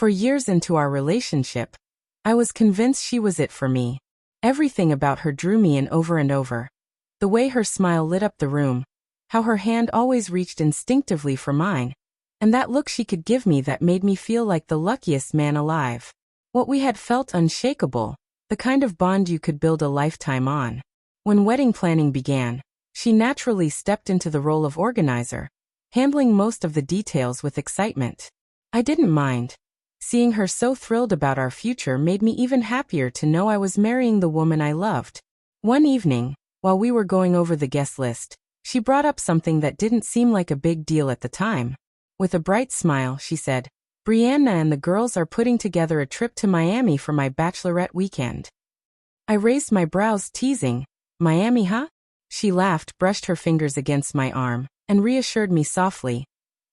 For years into our relationship, I was convinced she was it for me. Everything about her drew me in over and over. The way her smile lit up the room, how her hand always reached instinctively for mine, and that look she could give me that made me feel like the luckiest man alive. What we had felt unshakable, the kind of bond you could build a lifetime on. When wedding planning began, she naturally stepped into the role of organizer, handling most of the details with excitement. I didn't mind. Seeing her so thrilled about our future made me even happier to know I was marrying the woman I loved. One evening, while we were going over the guest list, she brought up something that didn't seem like a big deal at the time. With a bright smile, she said, "Brianna and the girls are putting together a trip to Miami for my bachelorette weekend." I raised my brows, teasing, "Miami, huh?" She laughed, brushed her fingers against my arm, and reassured me softly,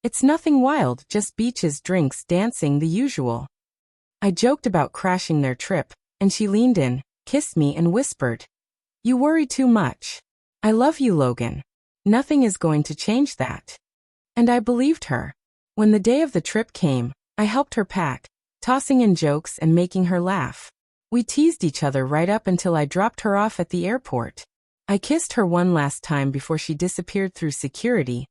"It's nothing wild, just beaches, drinks, dancing, the usual." I joked about crashing their trip, and she leaned in, kissed me, and whispered, "You worry too much. I love you, Logan. Nothing is going to change that." And I believed her. When the day of the trip came, I helped her pack, tossing in jokes and making her laugh. We teased each other right up until I dropped her off at the airport. I kissed her one last time before she disappeared through security,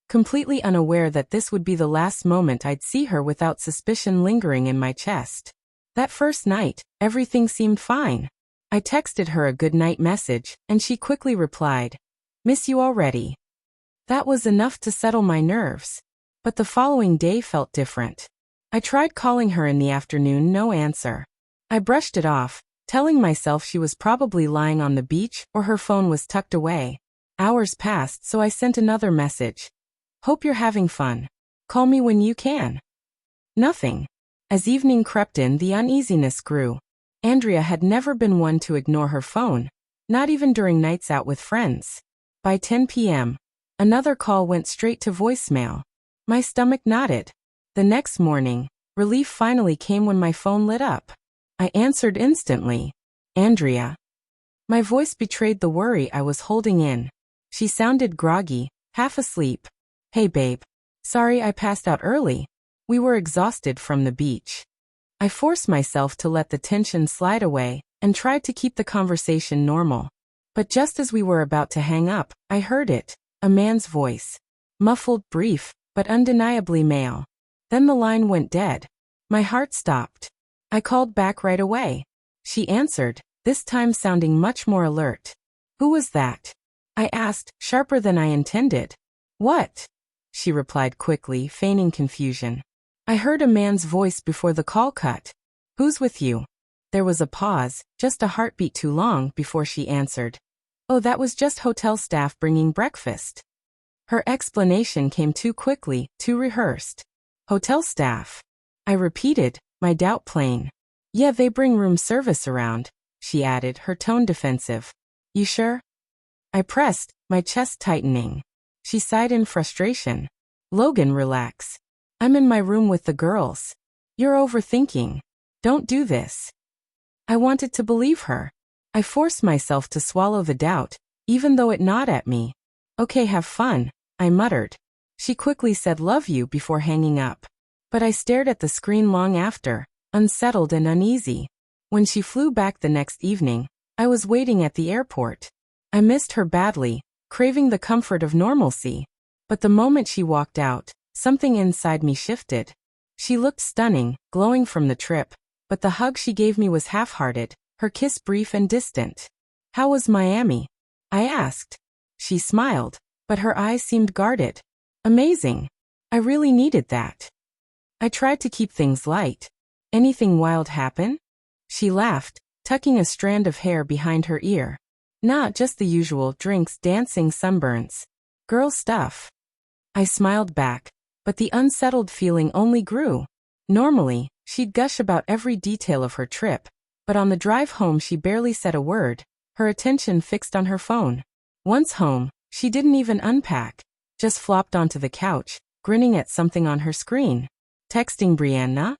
completely unaware that this would be the last moment I'd see her without suspicion lingering in my chest. That first night, everything seemed fine. I texted her a good-night message, and she quickly replied, "Miss you already." That was enough to settle my nerves. But the following day felt different. I tried calling her in the afternoon, no answer. I brushed it off, telling myself she was probably lying on the beach or her phone was tucked away. Hours passed, so I sent another message. "Hope you're having fun. Call me when you can." Nothing. As evening crept in, the uneasiness grew. Andrea had never been one to ignore her phone, not even during nights out with friends. By 10 p.m., another call went straight to voicemail. My stomach knotted. The next morning, relief finally came when my phone lit up. I answered instantly. "Andrea." My voice betrayed the worry I was holding in. She sounded groggy, half asleep. "Hey babe. Sorry I passed out early. We were exhausted from the beach." I forced myself to let the tension slide away and tried to keep the conversation normal. But just as we were about to hang up, I heard it, a man's voice. Muffled, brief, but undeniably male. Then the line went dead. My heart stopped. I called back right away. She answered, this time sounding much more alert. "Who was that?" I asked, sharper than I intended. "What?" she replied quickly, feigning confusion. I heard a man's voice before the call cut. "Who's with you?" There was a pause, just a heartbeat too long, before she answered. "Oh, that was just hotel staff bringing breakfast." Her explanation came too quickly, too rehearsed. "Hotel staff?" I repeated, my doubt plain. "Yeah, they bring room service around," she added, her tone defensive. "You sure?" I pressed, my chest tightening. She sighed in frustration. "Logan, relax. I'm in my room with the girls. You're overthinking. Don't do this." I wanted to believe her. I forced myself to swallow the doubt, even though it gnawed at me. "Okay, have fun," I muttered. She quickly said "love you" before hanging up. But I stared at the screen long after, unsettled and uneasy. When she flew back the next evening, I was waiting at the airport. I missed her badly, craving the comfort of normalcy. But the moment she walked out, something inside me shifted. She looked stunning, glowing from the trip, but the hug she gave me was half-hearted, her kiss brief and distant. "How was Miami?" I asked. She smiled, but her eyes seemed guarded. "Amazing. I really needed that." I tried to keep things light. "Anything wild happen?" She laughed, tucking a strand of hair behind her ear. "Nah, just the usual, drinks, dancing, sunburns. Girl stuff." I smiled back, but the unsettled feeling only grew. Normally, she'd gush about every detail of her trip, but on the drive home she barely said a word, her attention fixed on her phone. Once home, she didn't even unpack, just flopped onto the couch, grinning at something on her screen. "Texting Brianna?"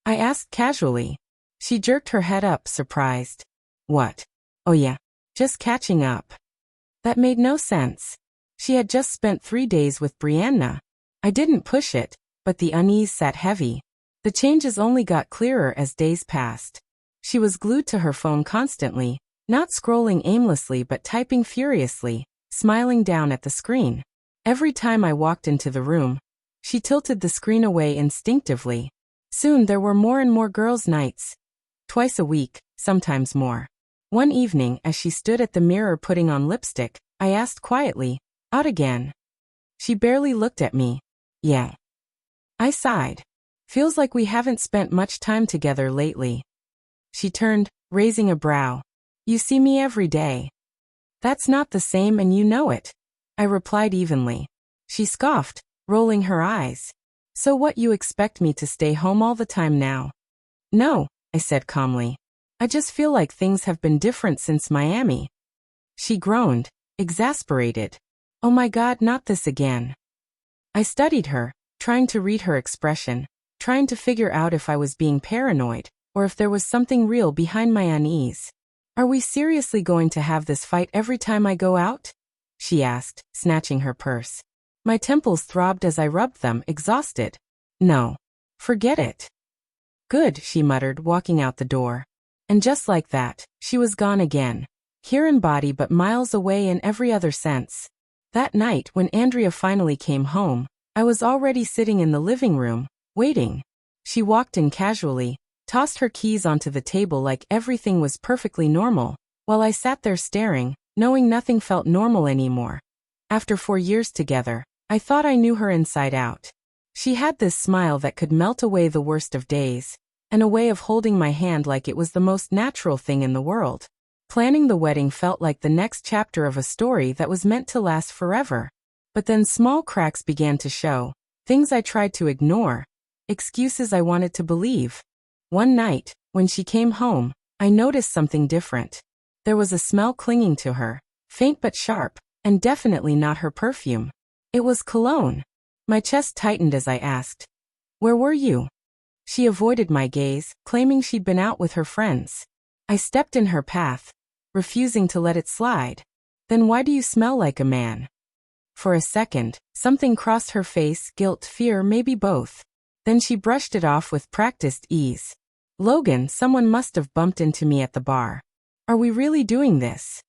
I asked casually. She jerked her head up, surprised. "What? Oh yeah, just catching up." That made no sense. She had just spent 3 days with Brianna. I didn't push it, but the unease sat heavy. The changes only got clearer as days passed. She was glued to her phone constantly, not scrolling aimlessly but typing furiously, smiling down at the screen. Every time I walked into the room, she tilted the screen away instinctively. Soon there were more and more girls' nights. Twice a week, sometimes more. One evening, as she stood at the mirror putting on lipstick, I asked quietly, "Out again?" She barely looked at me. "Yeah." I sighed. "Feels like we haven't spent much time together lately." She turned, raising a brow. "You see me every day." "That's not the same and you know it," I replied evenly. She scoffed, rolling her eyes. "So what, you expect me to stay home all the time now?" "No," I said calmly. "I just feel like things have been different since Miami." She groaned, exasperated. "Oh my God, not this again." I studied her, trying to read her expression, trying to figure out if I was being paranoid, or if there was something real behind my unease. "Are we seriously going to have this fight every time I go out?" she asked, snatching her purse. My temples throbbed as I rubbed them, exhausted. "No. Forget it." "Good," she muttered, walking out the door. And just like that, she was gone again. Here in body but miles away in every other sense. That night, when Andrea finally came home, I was already sitting in the living room, waiting. She walked in casually, tossed her keys onto the table like everything was perfectly normal, while I sat there staring, knowing nothing felt normal anymore. After 4 years together, I thought I knew her inside out. She had this smile that could melt away the worst of days, and a way of holding my hand like it was the most natural thing in the world. Planning the wedding felt like the next chapter of a story that was meant to last forever. But then small cracks began to show, things I tried to ignore, excuses I wanted to believe. One night, when she came home, I noticed something different. There was a smell clinging to her, faint but sharp, and definitely not her perfume. It was cologne. My chest tightened as I asked, "Where were you?" She avoided my gaze, claiming she'd been out with her friends. I stepped in her path, refusing to let it slide. "Then why do you smell like a man?" For a second, something crossed her face, guilt, fear, maybe both. Then she brushed it off with practiced ease. "Logan, someone must have bumped into me at the bar. Are we really doing this?"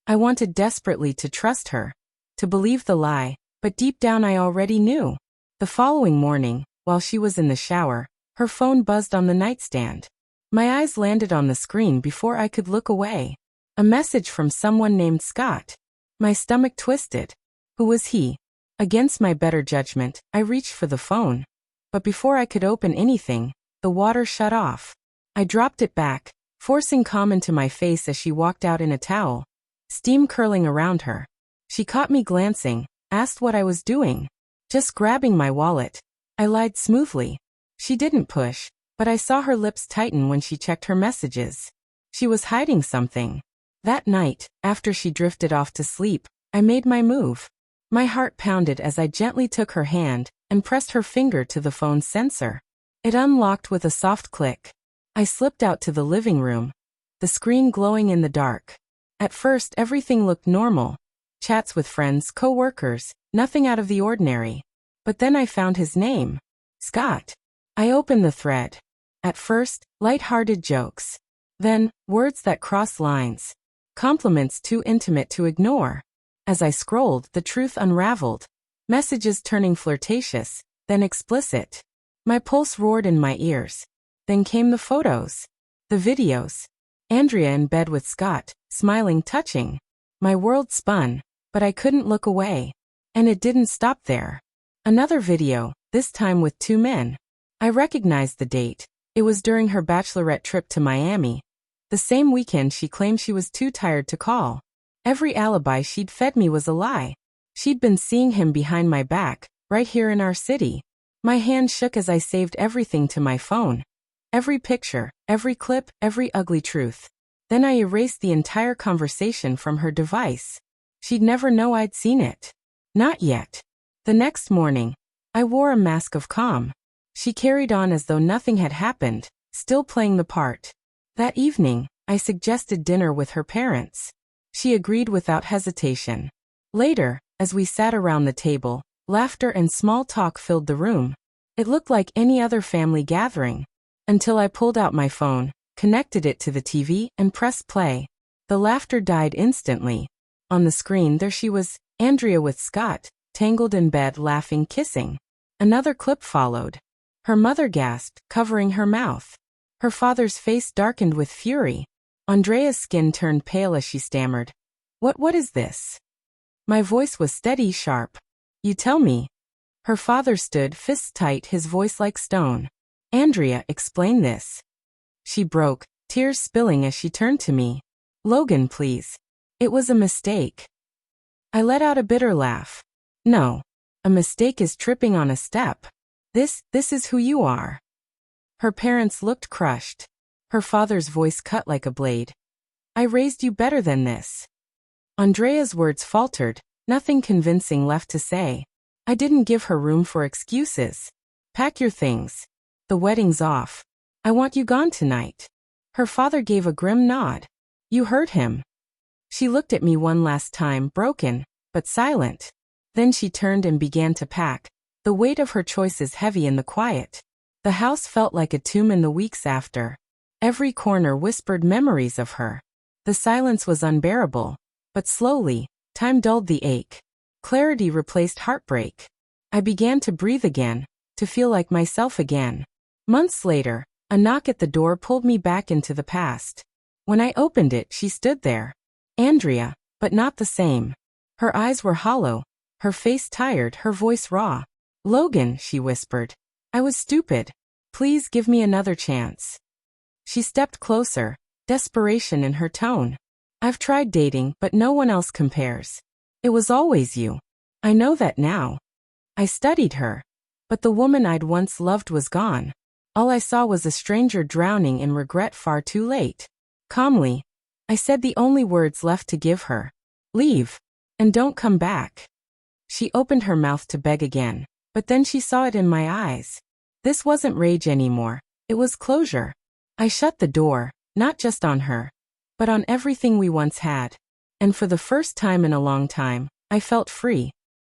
I wanted desperately to trust her, to believe the lie, but deep down I already knew. The following morning, while she was in the shower, her phone buzzed on the nightstand. My eyes landed on the screen before I could look away. A message from someone named Scott. My stomach twisted. Who was he? Against my better judgment, I reached for the phone. But before I could open anything, the water shut off. I dropped it back, forcing calm into my face as she walked out in a towel, steam curling around her. She caught me glancing, asked what I was doing. "Just grabbing my wallet." I lied smoothly. She didn't push, but I saw her lips tighten when she checked her messages. She was hiding something. That night, after she drifted off to sleep, I made my move. My heart pounded as I gently took her hand and pressed her finger to the phone's sensor. It unlocked with a soft click. I slipped out to the living room, the screen glowing in the dark. At first, everything looked normal. Chats with friends, co-workers, nothing out of the ordinary. But then I found his name. Scott. I opened the thread. At first, light-hearted jokes. Then, words that crossed lines. Compliments too intimate to ignore. As I scrolled, the truth unraveled. Messages turning flirtatious, then explicit. My pulse roared in my ears. Then came the photos. The videos. Andrea in bed with Scott, smiling, touching. My world spun, but I couldn't look away. And it didn't stop there. Another video, this time with 2 men. I recognized the date. It was during her bachelorette trip to Miami. The same weekend she claimed she was too tired to call. Every alibi she'd fed me was a lie. She'd been seeing him behind my back, right here in our city. My hand shook as I saved everything to my phone. Every picture, every clip, every ugly truth. Then I erased the entire conversation from her device. She'd never know I'd seen it. Not yet. The next morning, I wore a mask of calm. She carried on as though nothing had happened, still playing the part. That evening, I suggested dinner with her parents. She agreed without hesitation. Later, as we sat around the table, laughter and small talk filled the room. It looked like any other family gathering. Until I pulled out my phone, connected it to the TV, and pressed play. The laughter died instantly. On the screen there she was, Andrea with Scott, tangled in bed laughing, kissing. Another clip followed. Her mother gasped, covering her mouth. Her father's face darkened with fury. Andrea's skin turned pale as she stammered. What is this? My voice was steady, sharp. You tell me. Her father stood, fists tight, his voice like stone. Andrea, explain this. She broke, tears spilling as she turned to me. Logan, please. It was a mistake. I let out a bitter laugh. No. A mistake is tripping on a step. This is who you are. Her parents looked crushed. Her father's voice cut like a blade. I raised you better than this. Andrea's words faltered, nothing convincing left to say. I didn't give her room for excuses. Pack your things. The wedding's off. I want you gone tonight. Her father gave a grim nod. You heard him. She looked at me one last time, broken, but silent. Then she turned and began to pack, the weight of her choices heavy in the quiet. The house felt like a tomb in the weeks after. Every corner whispered memories of her. The silence was unbearable, but slowly, time dulled the ache. Clarity replaced heartbreak. I began to breathe again, to feel like myself again. Months later, a knock at the door pulled me back into the past. When I opened it, she stood there. Andrea, but not the same. Her eyes were hollow, her face tired, her voice raw. Logan, she whispered. I was stupid. Please give me another chance. She stepped closer, desperation in her tone. I've tried dating, but no one else compares. It was always you. I know that now. I studied her. But the woman I'd once loved was gone. All I saw was a stranger drowning in regret far too late. Calmly, I said the only words left to give her. Leave. And don't come back. She opened her mouth to beg again, but then she saw it in my eyes. This wasn't rage anymore. It was closure. I shut the door, not just on her, but on everything we once had. And for the first time in a long time, I felt free.